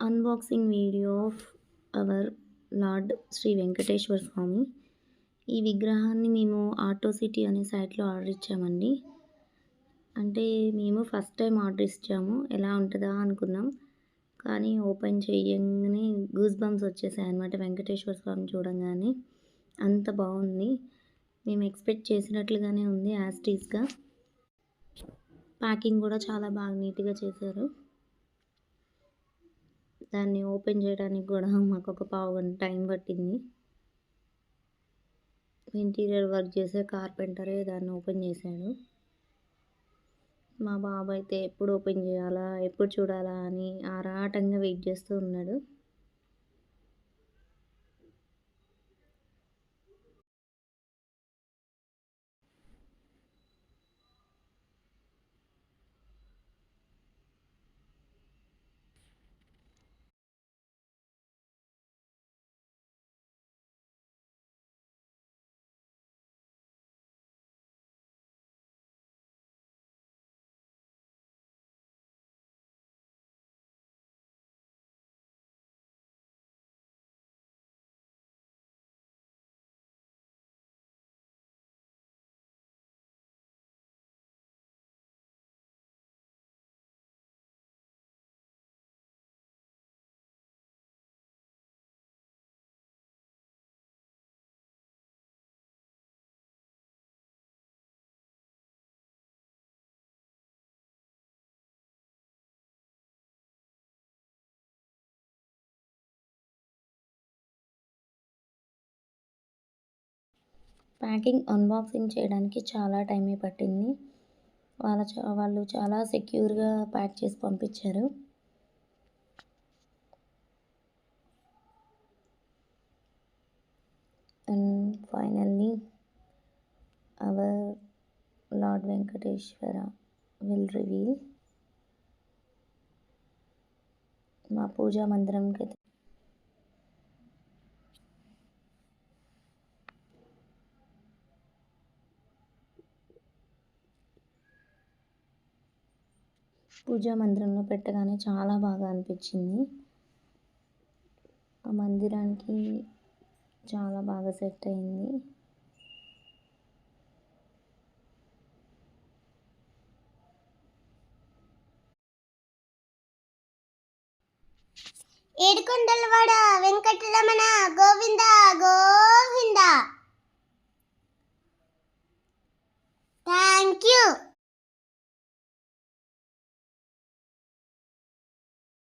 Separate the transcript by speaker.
Speaker 1: Unboxing video of our lord Sri Venkateswara Swamy. ఈ విగ్రహాన్ని మేము ఆటో సిటీ అనే సైట్‌లో ఆర్డర్ ఇచ్చామండి. అంటే మేము ఫస్ట్ టైం ఆర్డర్ ఇచ్చాము. ఎలా ఉంటదా అనుకున్నాం. కానీ ఓపెన్ చేయంగానే గూస్ బంప్స్ వచ్చేసాయన్నమాట వెంకటేశ్వర స్వామిని చూడంగానే. అంత బావుంది. మేము ఎక్స్‌పెక్ట్ చేసినట్లుగానే ఉంది యాజ్ ఇట్ ఈస్‌గా. ప్యాకింగ్ కూడా చాలా బాగా నీట్‌గా చేశారు. దాన్ని ఓపెన్ చేయడానికి కూడా మాకొక పావుగంట టైం పట్టింది. ఇంటీరియర్ వర్క్ చేసే కార్పెంటరే దాన్ని ఓపెన్ చేశాడు. మా బాబు అయితే ఎప్పుడు ఓపెన్ చేయాలా, ఎప్పుడు చూడాలా అని ఆరాటంగా వెయిట్ చేస్తూ ఉన్నాడు. ప్యాకింగ్ అన్బాక్సింగ్ చేయడానికి చాలా టైమే పట్టింది. వాళ్ళు చాలా సెక్యూర్‌గా ప్యాక్ చేసి పంపించారు. And finally our Lord Venkateswara will reveal. మా పూజా మందిరంకైతే పూజా మందిరంలో పెట్టగానే చాలా బాగా అనిపించింది. ఆ మందిరానికి చాలా బాగా సెట్ అయింది.
Speaker 2: ఏడుకొండలవాడ వెంకటరమణ గోవింద గోవింద. Thank you.